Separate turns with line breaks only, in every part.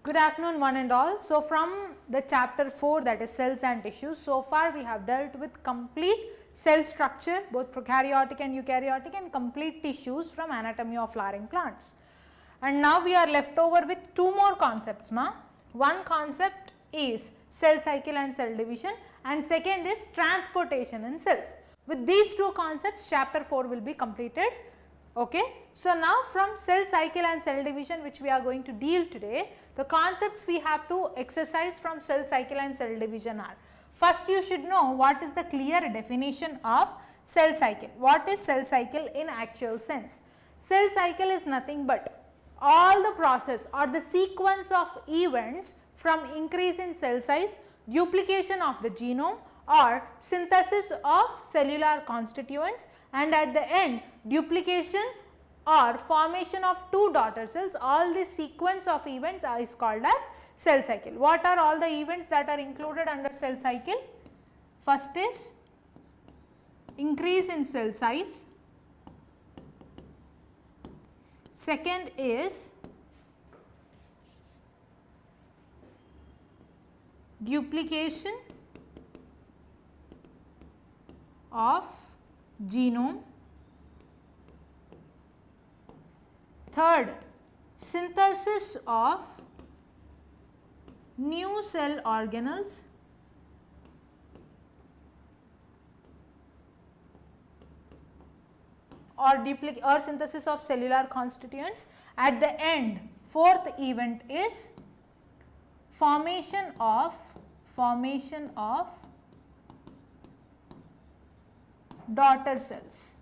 Good afternoon one and all. So from the chapter 4, that is cells and tissues, so far we have dealt with complete cell structure, both prokaryotic and eukaryotic, and complete tissues from anatomy of flowering plants. And now we are left over with two more concepts. One concept is cell cycle and cell division, and second is transportation in cells. With these two concepts, chapter 4 will be completed. Okay. So now from cell cycle and cell division, which we are going to deal today, the concepts we have to exercise from cell cycle and cell division are: first, you should know what is the clear definition of cell cycle. What is cell cycle in actual sense? Cell cycle is nothing but all the process or the sequence of events from increase in cell size, duplication of the genome, or synthesis of cellular constituents, and at the end duplication or formation of two daughter cells. All this sequence of events is called as cell cycle. What are all the events that are included under cell cycle? First is increase in cell size, second is duplication of genome, third synthesis of new cell organelles, or synthesis of cellular constituents. At the end, fourth event is formation of daughter cells.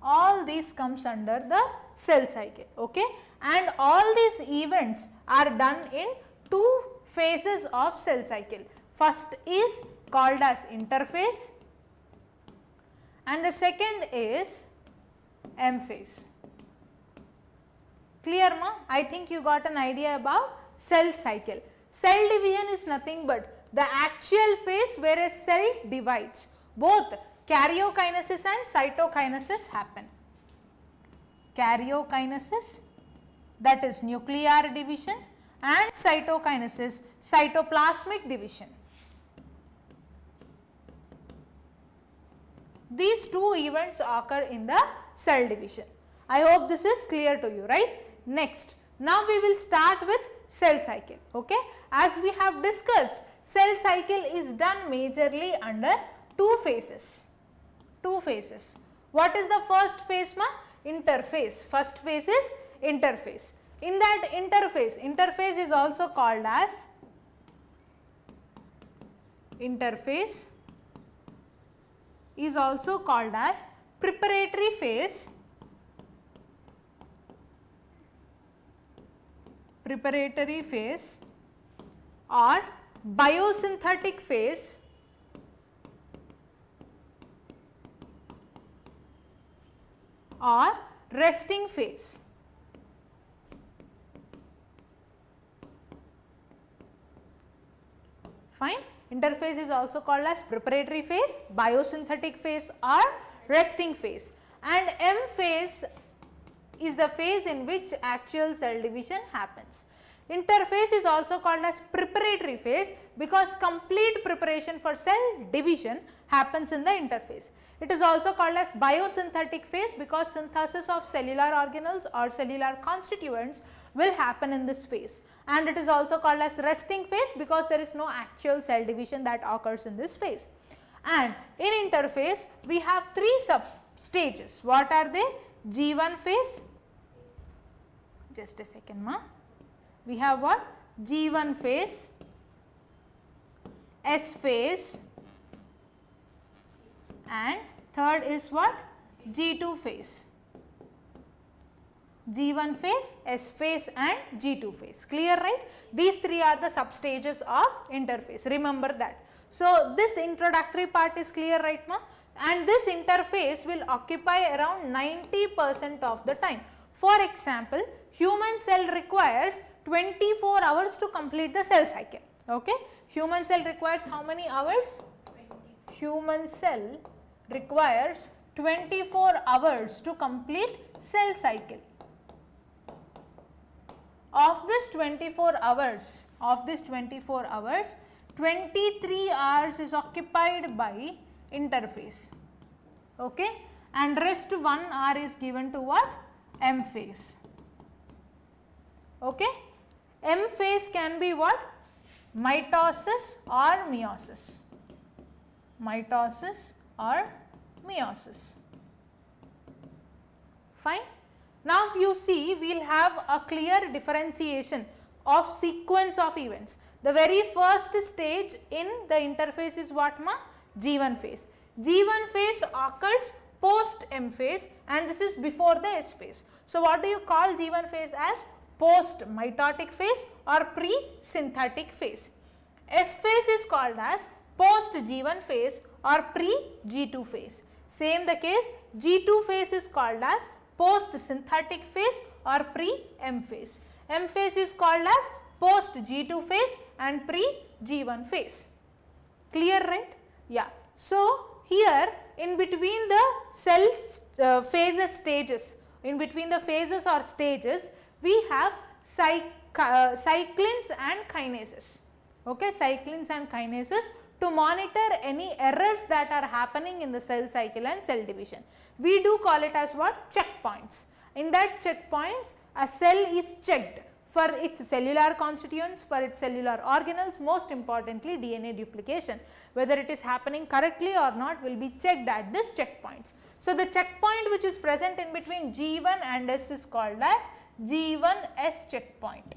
All these comes under the cell cycle, okay, and all these events are done in two phases of cell cycle. First is called as interphase and the second is M phase. Clear ma? I think you got an idea about cell cycle. Cell division is nothing but the actual phase where a cell divides. Both karyokinesis and cytokinesis happen. Karyokinesis, that is nuclear division, and cytokinesis, cytoplasmic division. These two events occur in the cell division. I hope this is clear to you, right? Next, now we will start with cell cycle. Okay, as we have discussed, cell cycle is done majorly under two phases. What is the first phase ma? Interphase. First phase is interphase. In that interphase is also called as preparatory phase, or biosynthetic phase, or resting phase. Fine. Interphase is also called as preparatory phase, biosynthetic phase, or resting phase. And M phase is the phase in which actual cell division happens. Interphase is also called as preparatory phase because complete preparation for cell division happens in the interphase. It is also called as biosynthetic phase because synthesis of cellular organelles or cellular constituents will happen in this phase. And it is also called as resting phase because there is no actual cell division that occurs in this phase. And in interphase, we have three sub stages. What are they? G1 phase. Just a second ma. We have what? G1 phase, S phase, and third is what? G2 phase. G1 phase, S phase, and G2 phase. Clear, right? These three are the substages of interphase. Remember that. So this introductory part is clear, right ma? And this interphase will occupy around 90% of the time. For example, human cell requires 24 hours to complete the cell cycle. Okay, human cell requires how many hours? 20. Human cell requires 24 hours to complete cell cycle. of this 24 hours, 23 hours is occupied by interphase, okay, and rest 1 hour is given to what? M phase, okay. M phase can be what? Mitosis or meiosis, fine. Now you see, we will have a clear differentiation of sequence of events. The very first stage in the interphase is what, ma? G1 phase. G1 phase occurs post M phase and this is before the S phase. So what do you call G1 phase as? Post mitotic phase or pre-synthetic phase. S phase is called as post G1 phase or pre-G2 phase. Same the case, G2 phase is called as post synthetic phase or pre-M phase. M phase is called as post G2 phase and pre-G1 phase. Clear, right? Yeah. So here in between the cells phases stages, in between the phases or stages, we have cyclins and kinases, okay, cyclins and kinases to monitor any errors that are happening in the cell cycle and cell division. We do call it as what? Checkpoints. In that checkpoints, a cell is checked for its cellular constituents, for its cellular organelles, most importantly DNA duplication. Whether it is happening correctly or not will be checked at this checkpoints. So the checkpoint which is present in between G1 and S is called as G1S checkpoint,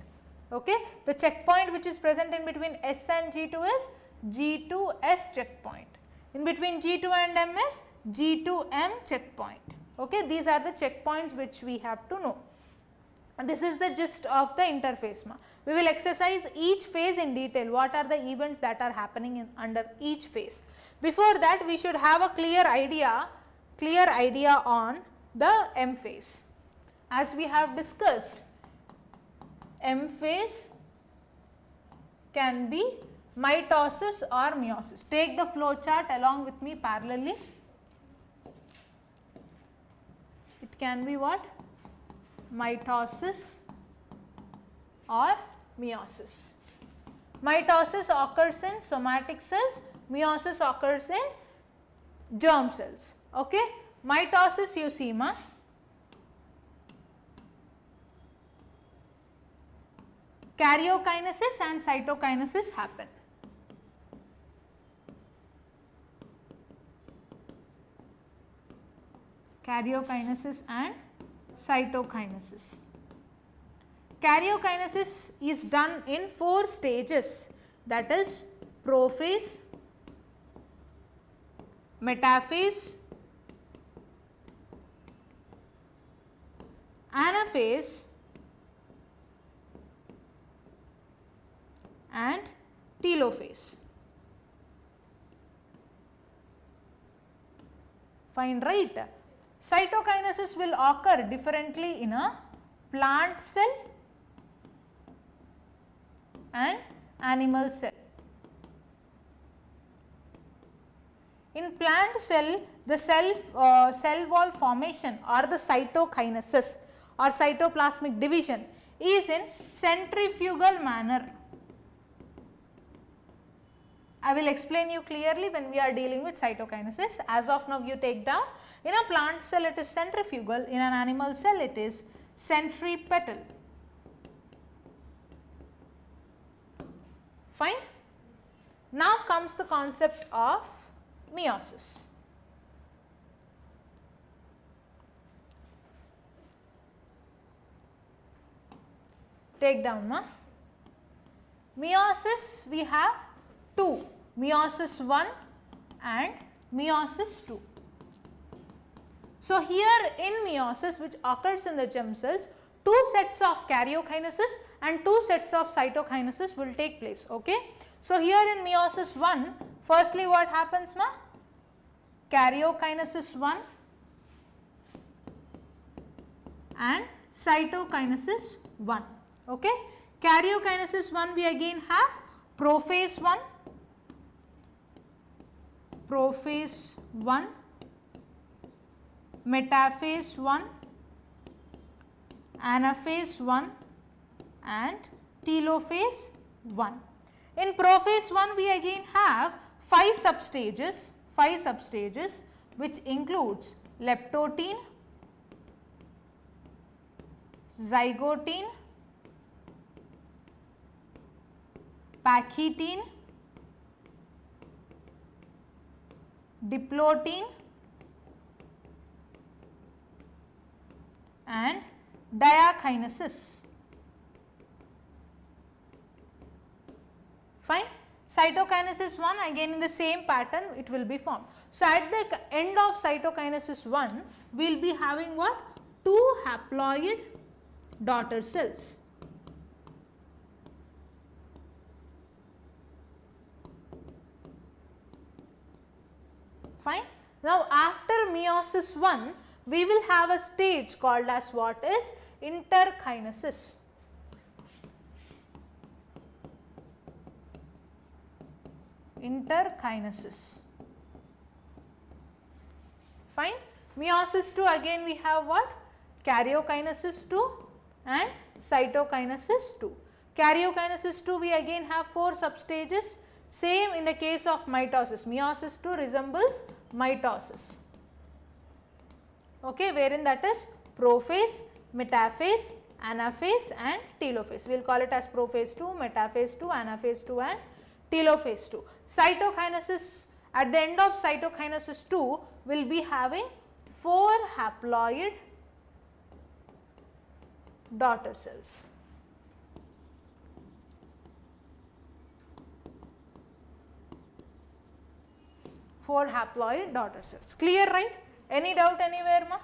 okay. The checkpoint which is present in between S and G2 is G2S checkpoint. In between G2 and M is G2M checkpoint, okay. These are the checkpoints which we have to know. And this is the gist of the interphase. We will exercise each phase in detail, what are the events that are happening in under each phase. Before that, we should have a clear idea on the M phase. As we have discussed, M phase can be mitosis or meiosis. Take the flow chart along with me parallelly. It can be what? Mitosis or meiosis. Mitosis occurs in somatic cells, meiosis occurs in germ cells, okay. Mitosis, you see, ma, karyokinesis and cytokinesis happen. Karyokinesis and cytokinesis. Karyokinesis is done in 4 stages, that is prophase, metaphase, anaphase and telophase. Fine, right? Cytokinesis will occur differently in a plant cell and animal cell. In plant cell, the cell wall formation or the cytokinesis or cytoplasmic division is in centrifugal manner. I will explain you clearly when we are dealing with cytokinesis. As of now, you take down, in a plant cell it is centrifugal, in an animal cell it is centripetal. Fine. Now comes the concept of meiosis. Take down, ma. Meiosis we have 2, meiosis 1 and meiosis 2. So here in meiosis, which occurs in the germ cells, 2 sets of karyokinesis and 2 sets of cytokinesis will take place, okay. So here in meiosis 1, firstly what happens, ma? Karyokinesis 1 and cytokinesis 1, okay. Karyokinesis 1 we again have prophase 1, metaphase 1, anaphase 1 and telophase 1. In prophase 1 we again have 5 substages which includes leptotene, zygotene, pachytene, diplotene and diakinesis. Fine. Cytokinesis 1 again in the same pattern it will be formed. So, at the end of cytokinesis 1 we will be having what? 2 haploid daughter cells. Fine. Now, after meiosis 1 we will have a stage called as what is interkinesis. Interkinesis. Fine. Meiosis 2 again we have what? Karyokinesis 2 and cytokinesis 2. Karyokinesis 2 we again have 4 substages. Same in the case of mitosis. Meiosis 2 resembles mitosis. Okay, wherein that is prophase, metaphase, anaphase and telophase. We will call it as prophase 2, metaphase 2, anaphase 2 and telophase 2. Cytokinesis, at the end of cytokinesis 2 will be having 4 haploid daughter cells. Four haploid daughter cells. Clear, right? Any doubt anywhere, ma?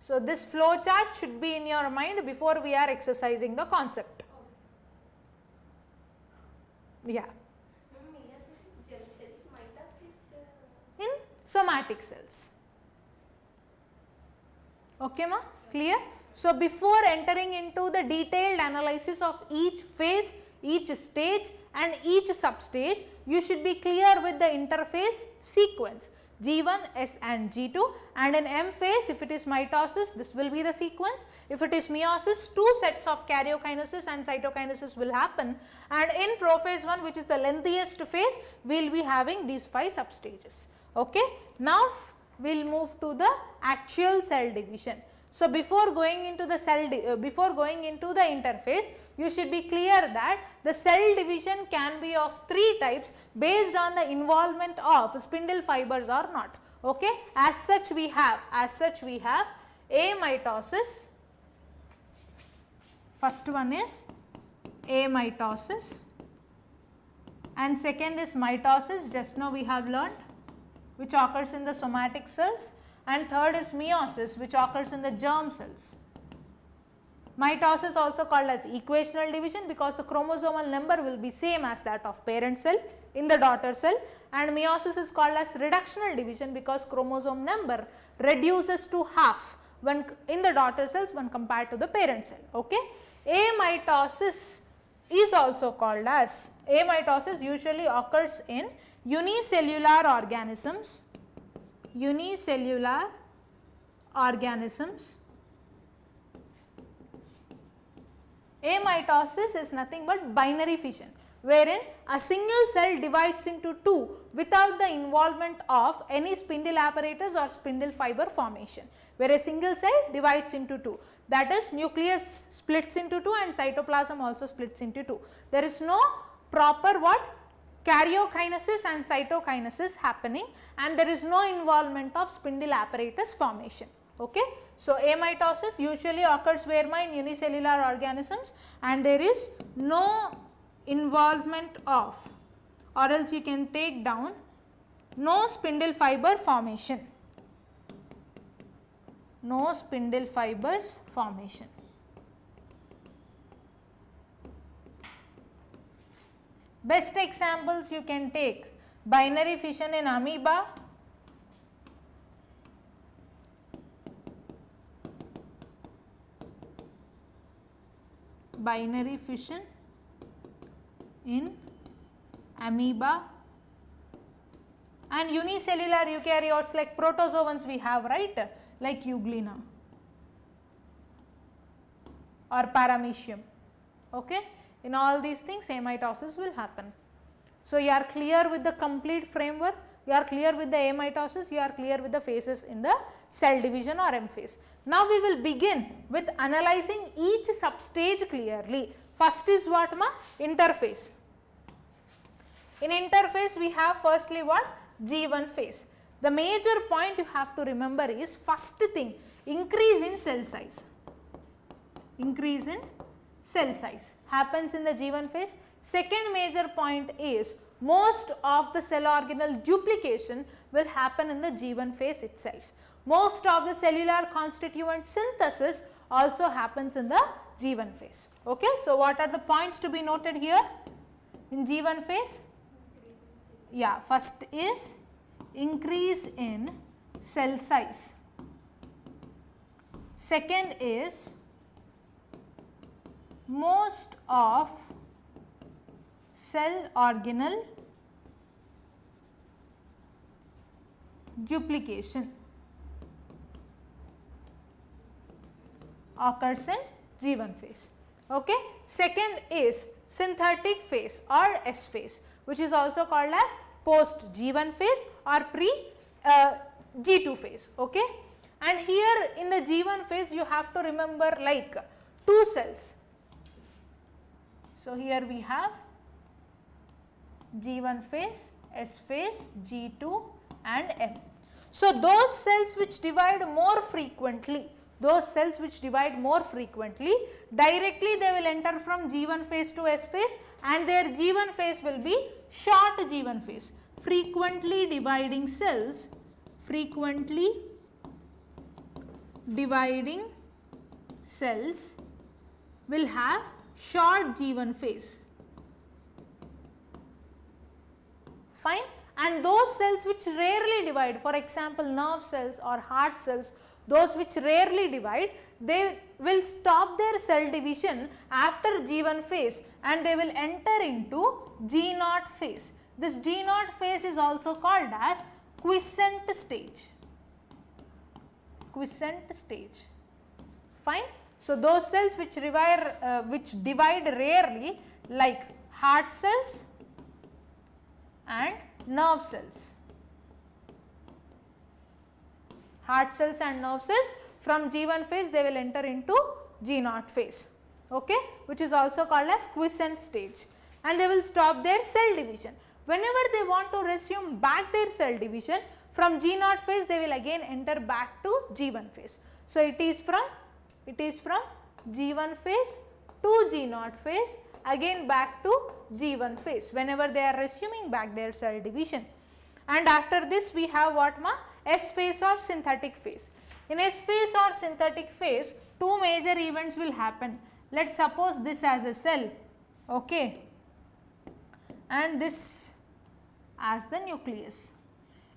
So, this flow chart should be in your mind before we are exercising the concept. Yeah. In somatic cells. Okay, ma? Clear? So, before entering into the detailed analysis of each phase, each stage and each substage, you should be clear with the interphase sequence G1, S and G2, and in M phase if it is mitosis this will be the sequence, if it is meiosis 2 sets of karyokinesis and cytokinesis will happen, and in prophase 1 which is the lengthiest phase we will be having these 5 substages. Okay. Now, we will move to the actual cell division. So, before going into the interphase, you should be clear that the cell division can be of 3 types based on the involvement of spindle fibers or not. Okay. As such we have amitosis. First one is amitosis and second is mitosis, just now we have learned, which occurs in the somatic cells, and third is meiosis which occurs in the germ cells. Mitosis also called as equational division because the chromosomal number will be same as that of parent cell in the daughter cell, and meiosis is called as reductional division because chromosome number reduces to half when in the daughter cells when compared to the parent cell. Okay. Amitosis is also called as, amitosis usually occurs in unicellular organisms. Amitosis is nothing but binary fission, wherein a single cell divides into 2 without the involvement of any spindle apparatus or spindle fiber formation, where a single cell divides into 2, that is nucleus splits into 2 and cytoplasm also splits into 2. There is no proper what? Karyokinesis and cytokinesis happening, and there is no involvement of spindle apparatus formation. Okay. So, amitosis usually occurs where in unicellular organisms and there is no involvement of, or else you can take down, no spindle fiber formation, no spindle fibers formation. Best examples you can take binary fission in amoeba, binary fission in amoeba, and unicellular eukaryotes like protozoans we have, right, like euglena. or paramecium. Okay? In all these things amitosis will happen. So, you are clear with the complete framework, you are clear with the amitosis, you are clear with the phases in the cell division or M phase. Now, we will begin with analyzing each substage clearly. First is what ma? Interphase. In interphase we have firstly what? G1 phase. The major point you have to remember is first thing, increase in cell size. Increase in cell size happens in the G1 phase. Second major point is most of the cell organelle duplication will happen in the G1 phase itself. Most of the cellular constituent synthesis also happens in the G1 phase. Okay? So, what are the points to be noted here in G1 phase? Yeah, first is increase in cell size. Second is most of cell organelle duplication occurs in G1 phase. Okay. Second is synthetic phase or S phase, which is also called as post G1 phase or pre G2 phase. Okay. And here in the G1 phase you have to remember like two cells. So, here we have G1 phase, S phase, G2 and M. So, those cells which divide more frequently, directly they will enter from G1 phase to S phase and their G1 phase will be short G1 phase. Frequently dividing cells will have short G1 phase. Fine. And those cells which rarely divide, for example nerve cells or heart cells, those which rarely divide, they will stop their cell division after G1 phase and they will enter into G0 phase. This G0 phase is also called as quiescent stage. Fine. So, those cells which divide rarely like heart cells and nerve cells. Heart cells and nerve cells from G1 phase they will enter into G0 phase, okay, which is also called as quiescent stage, and they will stop their cell division. Whenever they want to resume back their cell division from G0 phase, they will again enter back to G1 phase. So, it is from G1 phase to G0 phase, again back to G1 phase whenever they are resuming back their cell division. And after this we have what ma? S phase or synthetic phase. In S phase or synthetic phase, two major events will happen. Let us suppose this as a cell, okay, and this as the nucleus.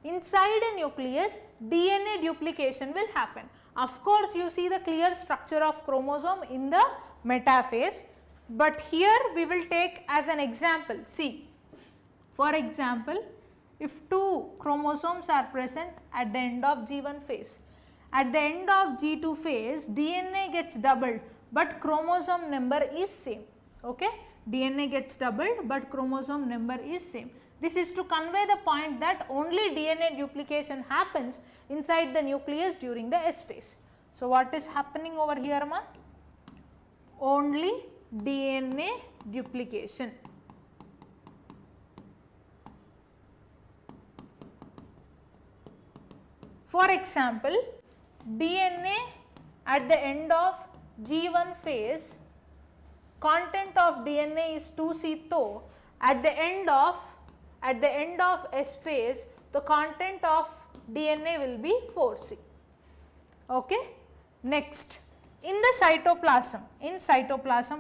Inside a nucleus, DNA duplication will happen. Of course, you see the clear structure of chromosome in the metaphase, but here we will take as an example. See, for example, if two chromosomes are present at the end of G1 phase, at the end of G2 phase, DNA gets doubled, but chromosome number is same. Okay, DNA gets doubled, but chromosome number is same. This is to convey the point that only DNA duplication happens inside the nucleus during the S phase. So, what is happening over here ma? Only DNA duplication. For example, DNA at the end of G1 phase, content of DNA is 2C tho. At the end of S phase, the content of DNA will be 4C. Okay. Next, in the cytoplasm,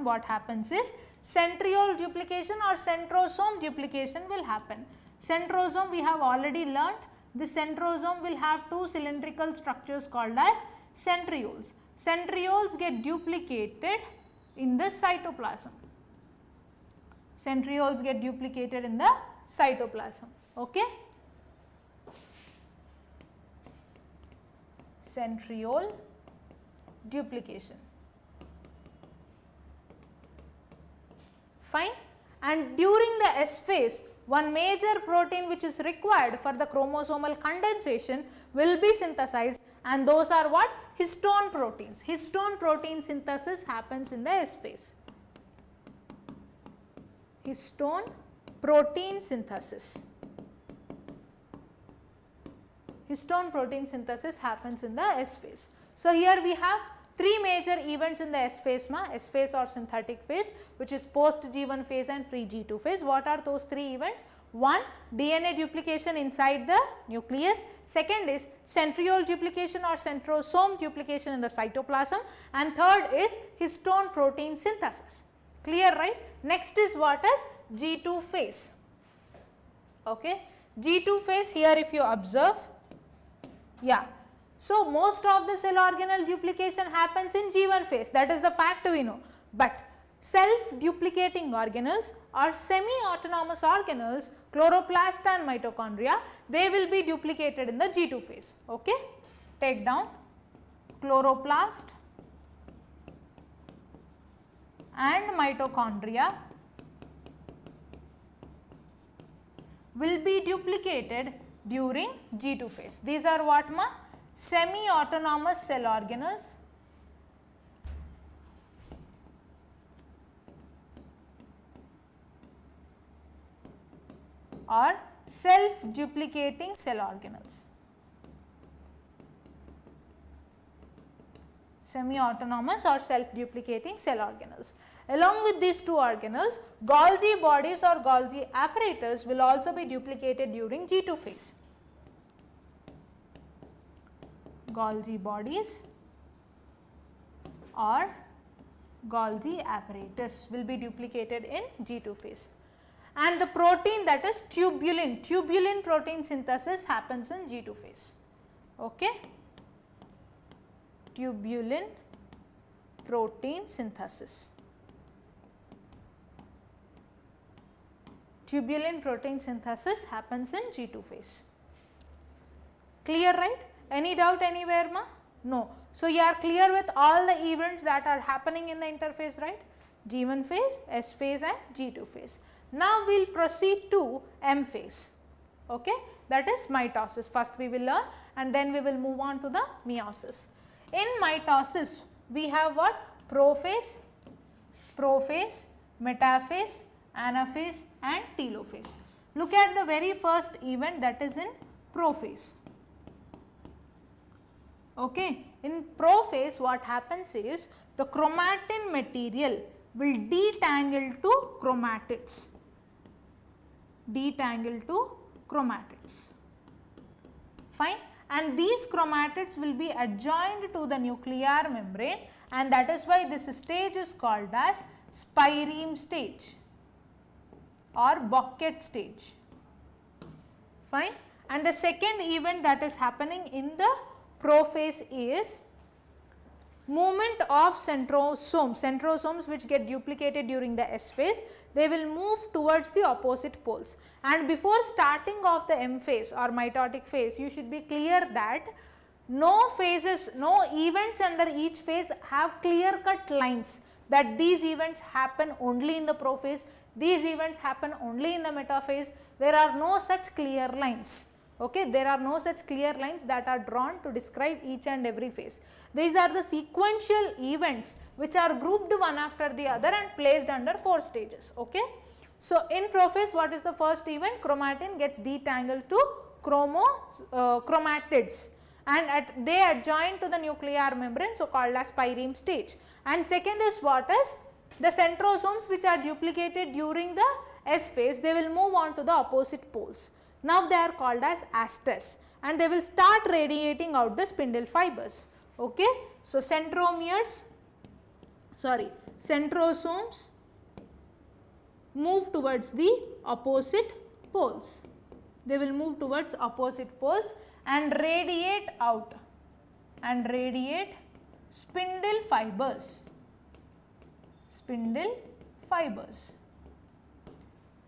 what happens is centriole duplication or centrosome duplication will happen. Centrosome we have already learnt. The centrosome will have two cylindrical structures called as centrioles. Centrioles get duplicated in the cytoplasm. Centrioles get duplicated in the cytoplasm. Okay. Centriole duplication. fine. And during the S phase, one major protein which is required for the chromosomal condensation will be synthesized, and those are what? Histone proteins. Histone protein synthesis happens in the S phase. Histone protein synthesis. Histone protein synthesis happens in the S phase. So, here we have three major events in the S phase, S phase or synthetic phase, which is post G1 phase and pre G2 phase. What are those three events? One, DNA duplication inside the nucleus. Second is centriole duplication or centrosome duplication in the cytoplasm. And third is histone protein synthesis. Clear, right? Next is what is G2 phase. Okay. G2 phase, here if you observe, yeah. So, most of the cell organelle duplication happens in G1 phase, that is the fact we know, but self-duplicating organelles or semi-autonomous organelles, chloroplast and mitochondria, they will be duplicated in the G2 phase. Okay. Take down chloroplast and mitochondria will be duplicated during G2 phase. These are what, ma? Semi-autonomous cell organelles or self-duplicating cell organelles. Semi-autonomous or self-duplicating cell organelles. Along with these two organelles, Golgi bodies or Golgi apparatus will also be duplicated during G2 phase. Golgi bodies or Golgi apparatus will be duplicated in G2 phase. And the protein, that is tubulin protein synthesis happens in G2 phase. Okay. Tubulin protein synthesis. Tubulin protein synthesis happens in G2 phase. Clear, right? Any doubt anywhere, ma? No. So, you are clear with all the events that are happening in the interphase, right? G1 phase, S phase and G2 phase. Now, we will proceed to M phase, okay? That is mitosis. First we will learn and then we will move on to the meiosis. In mitosis, we have what? Prophase, metaphase, anaphase and telophase. Look at the very first event, that is in prophase. Okay. In prophase, what happens is the chromatin material will detangle to chromatids. Fine. And these chromatids will be adjoined to the nuclear membrane, and that is why this stage is called as spireme stage or bucket stage. Fine. And the second event that is happening in the prophase is movement of centrosomes which get duplicated during the S phase, they will move towards the opposite poles. And before starting of the M phase or mitotic phase, you should be clear that no events under each phase have clear cut lines, that these events happen only in the prophase, these events happen only in the metaphase. There are no such clear lines. Okay, there are no such clear lines that are drawn to describe each and every phase. These are the sequential events which are grouped one after the other and placed under 4 stages. Okay. So, in prophase, what is the first event? Chromatin gets detangled to chromatids and they adjoin to the nuclear membrane, so called as spireme stage. And second is what is? The centrosomes which are duplicated during the S phase, they will move on to the opposite poles. Now, they are called as asters and they will start radiating out the spindle fibers. Okay. So, centrosomes move towards the opposite poles. They will move towards opposite poles and radiate out and radiate spindle fibers.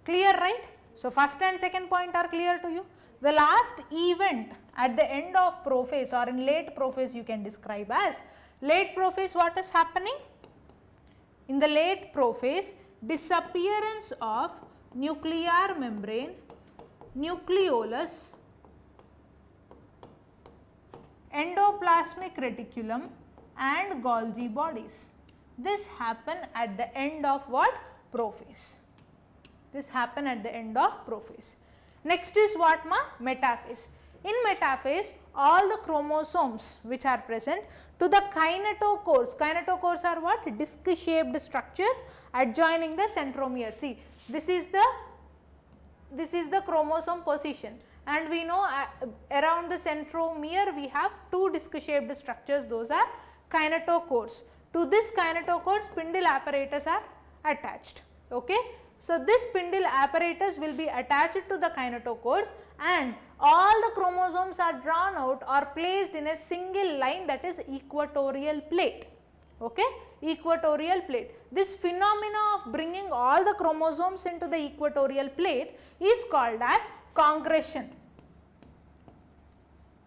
Clear, right? So, first and second point are clear to you. The last event at the end of prophase or in late prophase you can describe as late prophase. What is happening? In the late prophase, disappearance of nuclear membrane, nucleolus, endoplasmic reticulum and Golgi bodies. This happen at the end of what? Prophase. This happen at the end of prophase. Next is what ma? Metaphase. In metaphase, all the chromosomes which are present to the kinetochores. Kinetochores are what? Disc shaped structures adjoining the centromere. See, this is the chromosome position, and we know around the centromere we have two disc shaped structures, those are kinetochores. To this kinetochore, spindle apparatus are attached. Okay. So, this spindle apparatus will be attached to the kinetochores, and all the chromosomes are drawn out or placed in a single line, that is equatorial plate. Okay. Equatorial plate. This phenomena of bringing all the chromosomes into the equatorial plate is called as congression.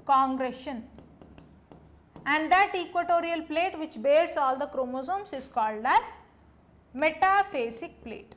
Congression. And that equatorial plate which bears all the chromosomes is called as metaphasic plate.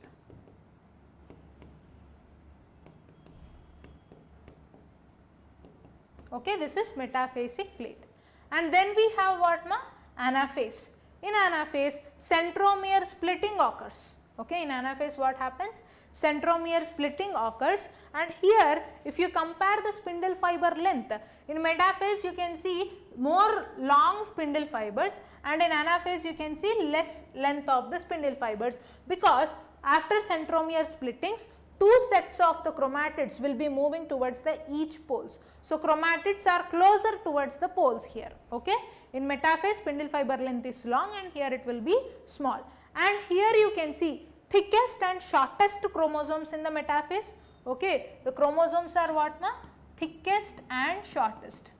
Okay, this is metaphasic plate. And then we have what ma? Anaphase. In anaphase, centromere splitting occurs. Okay, in anaphase what happens? Centromere splitting occurs, and here if you compare the spindle fiber length, in metaphase you can see more long spindle fibers, and in anaphase you can see less length of the spindle fibers, because after centromere splittings, two sets of the chromatids will be moving towards the each poles. So, chromatids are closer towards the poles here. Okay. In metaphase, spindle fiber length is long and here it will be small. And here you can see thickest and shortest chromosomes in the metaphase. Okay. The chromosomes are what na? Thickest and shortest.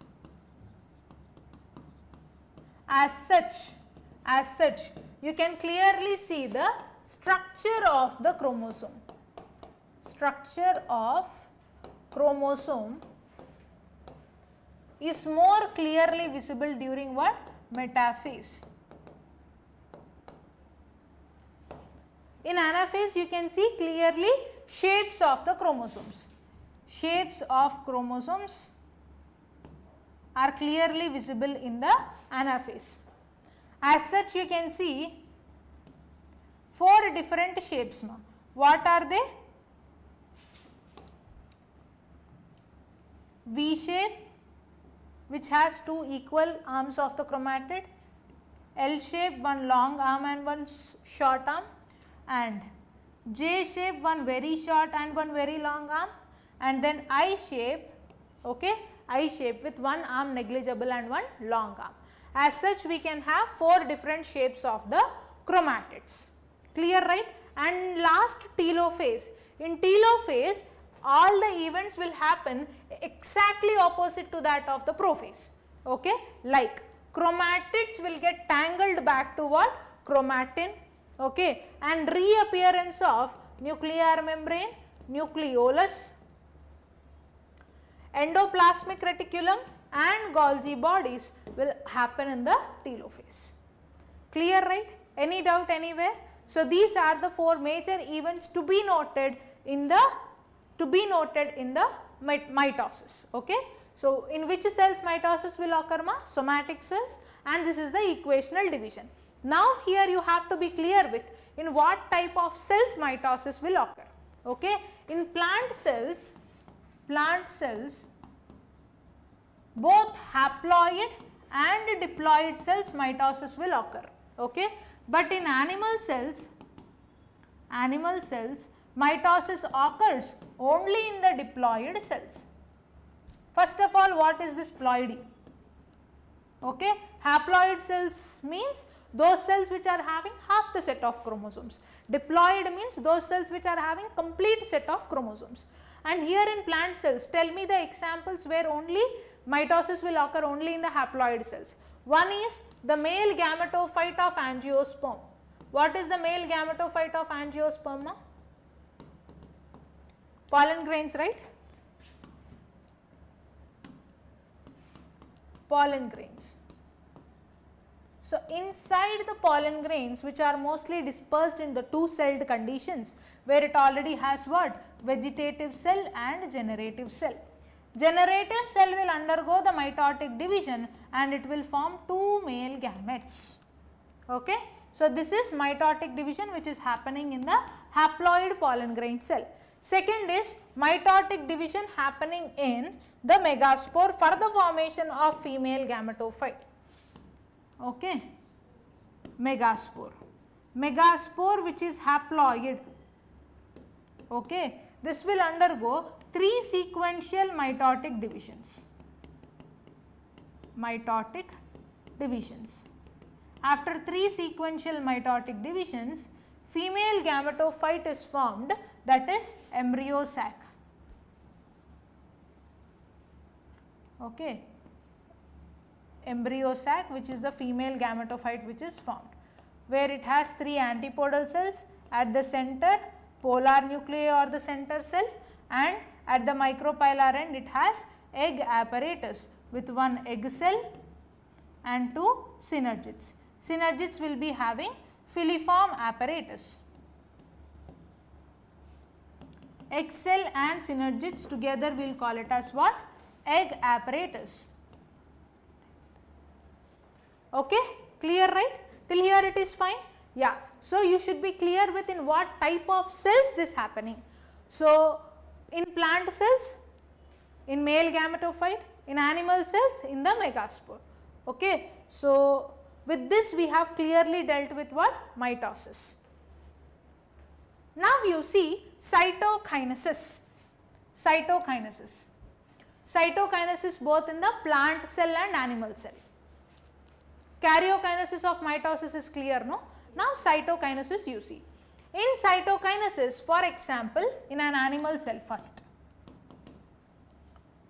As such, you can clearly see the structure of the chromosome. Structure of chromosome is more clearly visible during what? Metaphase. In anaphase you can see clearly shapes of the chromosomes. Shapes of chromosomes are clearly visible in the anaphase. As such you can see 4 different shapes. What are they? V shape, which has 2 equal arms of the chromatid, L shape, 1 long arm and 1 short arm, and J shape, 1 very short and 1 very long arm, and then I shape, okay, I shape with 1 arm negligible and 1 long arm. As such we can have 4 different shapes of the chromatids. Clear, right? And last, telophase. In telophase, all the events will happen exactly opposite to that of the prophase. Okay, like chromatids will get tangled back to what? Chromatin. Okay, and reappearance of nuclear membrane, nucleolus, endoplasmic reticulum and Golgi bodies will happen in the telophase. Clear, right? Any doubt anywhere? So these are the 4 major events to be noted in the mitosis. Okay. So in which cells mitosis will occur ma? Somatic cells, and this is the equational division. Now here you have to be clear with in what type of cells mitosis will occur. Okay. In plant cells both haploid and diploid cells mitosis will occur. Okay. But in animal cells mitosis occurs only in the diploid cells. First of all, what is this ploidy? Okay. Haploid cells means those cells which are having half the set of chromosomes. Diploid means those cells which are having complete set of chromosomes. And here in plant cells, tell me the examples where only mitosis will occur only in the haploid cells. One is the male gametophyte of angiosperm. What is the male gametophyte of angiosperm? Pollen grains, right? Pollen grains. So, inside the pollen grains, which are mostly dispersed in the two-celled conditions, where it already has what? Vegetative cell and generative cell. Generative cell will undergo the mitotic division and it will form two male gametes. Okay? So, this is mitotic division which is happening in the haploid pollen grain cell. Second is mitotic division happening in the megaspore for the formation of female gametophyte. Okay? Megaspore. Megaspore which is haploid. Okay? This will undergo 3 sequential mitotic divisions. Mitotic divisions. After 3 sequential mitotic divisions, female gametophyte is formed, that is embryo sac. Okay. Embryo sac, which is the female gametophyte which is formed, where it has 3 antipodal cells at the center, polar nuclei or the center cell, and at the micropylar end it has egg apparatus with 1 egg cell and 2 synergids. Synergids will be having filiform apparatus. Egg cell and synergids together we will call it as what? Egg apparatus. Okay, clear, right? Till here it is fine? Yeah. So, you should be clear with in what type of cells this happening. So, in plant cells, in male gametophyte, in animal cells, in the megaspore. Okay. So, with this we have clearly dealt with what? Mitosis. Now, you see cytokinesis. Cytokinesis. Cytokinesis both in the plant cell and animal cell. Karyokinesis of mitosis is clear, no? Now, cytokinesis you see. In cytokinesis, for example, in an animal cell first.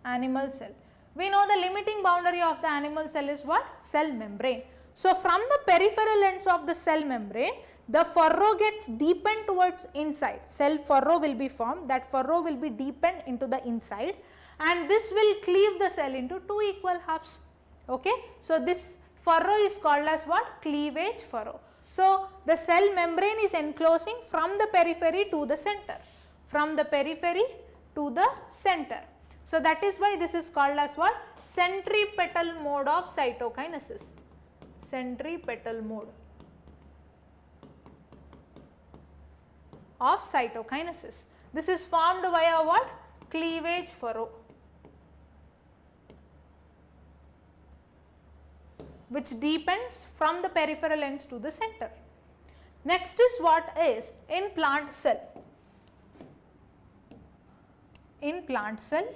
Animal cell. We know the limiting boundary of the animal cell is what? Cell membrane. So, from the peripheral ends of the cell membrane, the furrow gets deepened towards inside. Cell furrow will be formed, that furrow will be deepened into the inside, and this will cleave the cell into 2 equal halves. Okay? So, this furrow is called as what? Cleavage furrow. So, the cell membrane is enclosing from the periphery to the center, from the periphery to the center. So, that is why this is called as what? Centripetal mode of cytokinesis. Centripetal mode of cytokinesis. This is formed via what? Cleavage furrow, which deepens from the peripheral ends to the center. Next is what is in plant cell. In plant cell,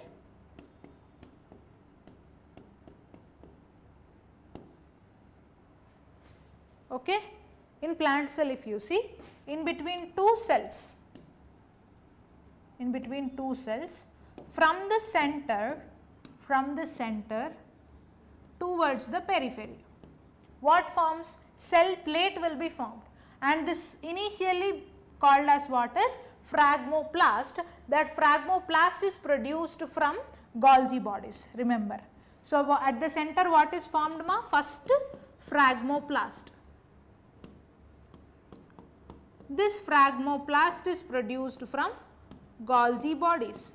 okay, in plant cell if you see, in between two cells, from the center towards the periphery, what forms? Cell plate will be formed, and this initially called as what is phragmoplast. That phragmoplast is produced from Golgi bodies, remember. So, at the center what is formed, ma? First phragmoplast. This phragmoplast is produced from Golgi bodies.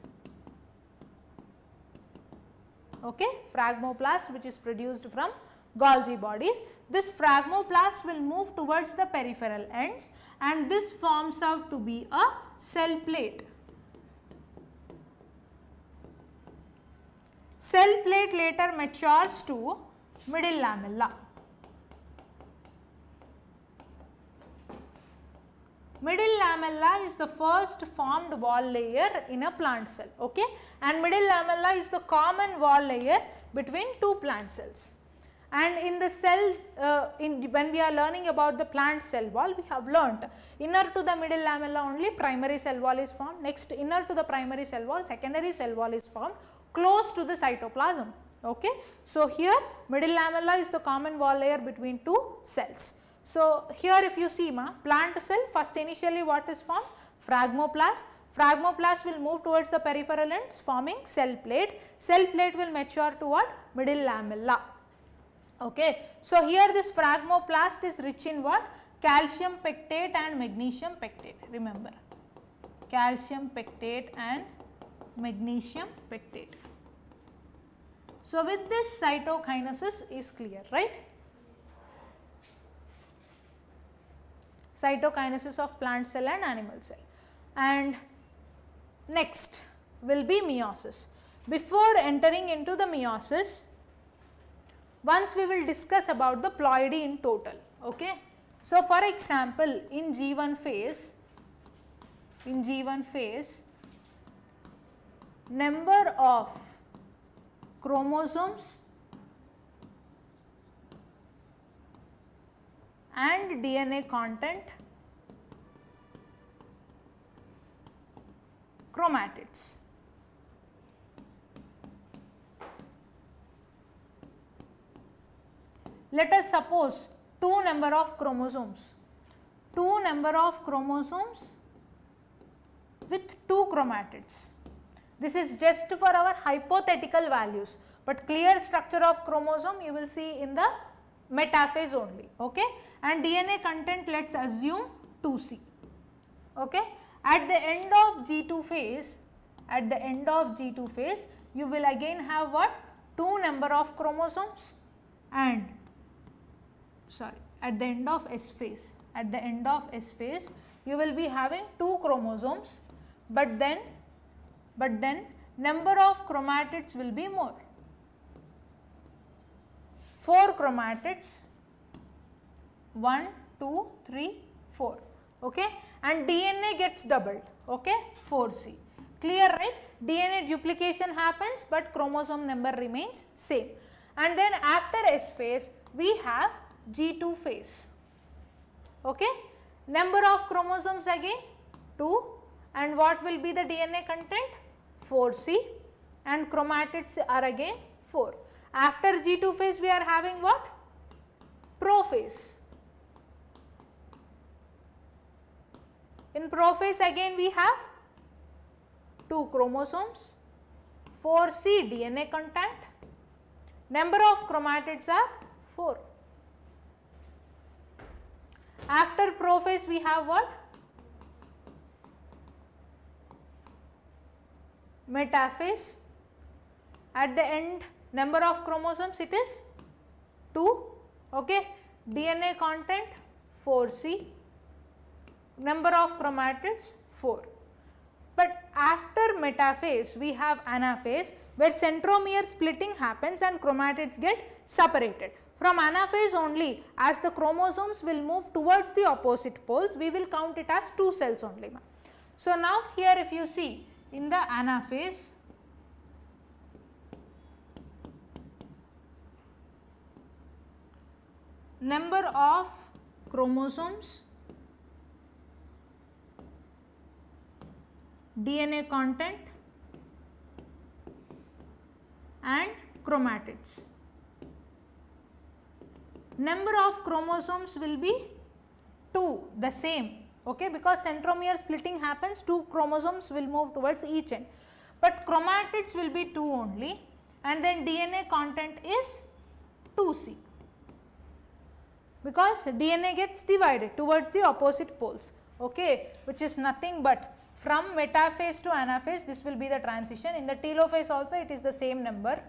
Okay, phragmoplast which is produced from Golgi bodies. This phragmoplast will move towards the peripheral ends, and this forms out to be a cell plate. Cell plate later matures to middle lamella. Middle lamella is the first formed wall layer in a plant cell, okay, and middle lamella is the common wall layer between two plant cells. And in the cell, when we are learning about the plant cell wall, we have learnt inner to the middle lamella only primary cell wall is formed, next inner to the primary cell wall secondary cell wall is formed close to the cytoplasm, okay. So, here middle lamella is the common wall layer between two cells. So, here if you see, ma, plant cell first initially what is formed? Phragmoplast. Phragmoplast will move towards the peripheral ends forming cell plate. Cell plate will mature to what? Middle lamella. Okay. So, here this phragmoplast is rich in what? Calcium pectate and magnesium pectate, remember, calcium pectate and magnesium pectate. So, with this cytokinesis is clear, right? Cytokinesis of plant cell and animal cell. And next will be meiosis. Before entering into the meiosis, once we will discuss about the ploidy in total. Okay. So, for example, in G1 phase, number of chromosomes and DNA content, chromatids. Let us suppose 2 number of chromosomes with 2 chromatids. This is just for our hypothetical values, but clear structure of chromosome you will see in the metaphase only. Okay. And DNA content, let us assume 2C. Okay. At the end of G2 phase, you will again have what? 2 number of chromosomes and at the end of S phase, you will be having 2 chromosomes, but then number of chromatids will be more. 4 chromatids, 1, 2, 3, 4. Okay. And DNA gets doubled. Okay. 4C. Clear, right? DNA duplication happens, but chromosome number remains same. And then after S phase, we have G2 phase. Okay. Number of chromosomes again 2, and what will be the DNA content? 4C, and chromatids are again 4. After G2 phase we are having what? Prophase. In prophase again we have 2 chromosomes, 4C DNA content, number of chromatids are 4. After prophase we have what? Metaphase. At the end, number of chromosomes it is 2. Okay. DNA content 4C, number of chromatids 4. But after metaphase we have anaphase, where centromere splitting happens and chromatids get separated. From anaphase only, as the chromosomes will move towards the opposite poles, we will count it as 2 cells only. So, now here if you see in the anaphase, number of chromosomes, DNA content and chromatids. Number of chromosomes will be 2, the same, okay, because centromere splitting happens, 2 chromosomes will move towards each end, but chromatids will be 2 only, and then DNA content is 2C, because DNA gets divided towards the opposite poles, okay, which is nothing but from metaphase to anaphase. This will be the transition. In the telophase also it is the same number,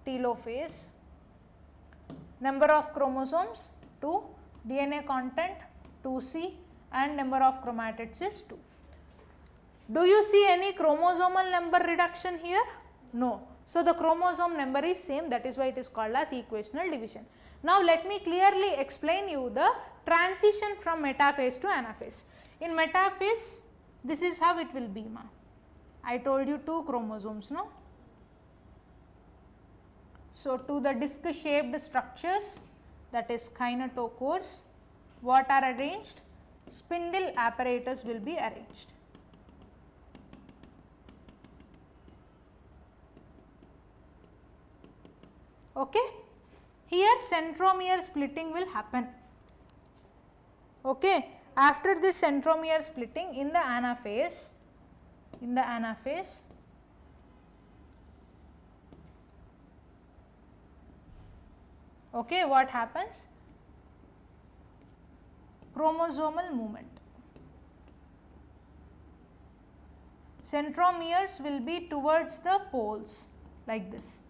telophase. Number of chromosomes 2, DNA content 2C, and number of chromatids is 2. Do you see any chromosomal number reduction here? No. So, the chromosome number is same, that is why it is called as equational division. Now, let me clearly explain you the transition from metaphase to anaphase. In metaphase, this is how it will be, ma. I told you 2 chromosomes, no? So, to the disc shaped structures, that is kinetochores, what are arranged? Spindle apparatus will be arranged. Okay. Here centromere splitting will happen. Okay. After this centromere splitting in the anaphase, okay, what happens? Chromosomal movement. Centromeres will be towards the poles like this.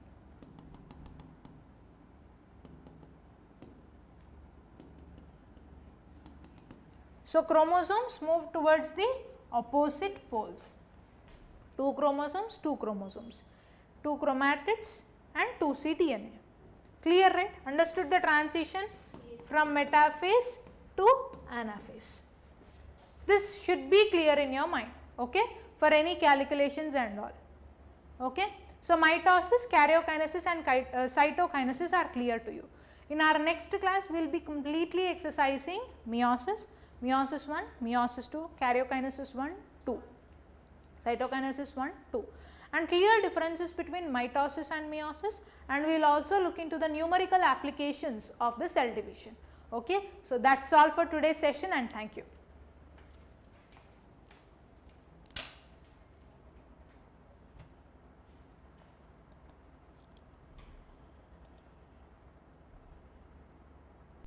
So, chromosomes move towards the opposite poles. 2 chromosomes, 2 chromosomes, 2 chromatids and 2 cDNA. Clear, right? Understood the transition from metaphase to anaphase. This should be clear in your mind, okay, for any calculations and all. Okay. So, mitosis, karyokinesis and cytokinesis are clear to you. In our next class, we will be completely exercising meiosis, meiosis 1, meiosis 2, karyokinesis 1, 2, cytokinesis 1, 2, and clear differences between mitosis and meiosis, and we will also look into the numerical applications of the cell division. Okay. So, that is all for today's session, and thank you.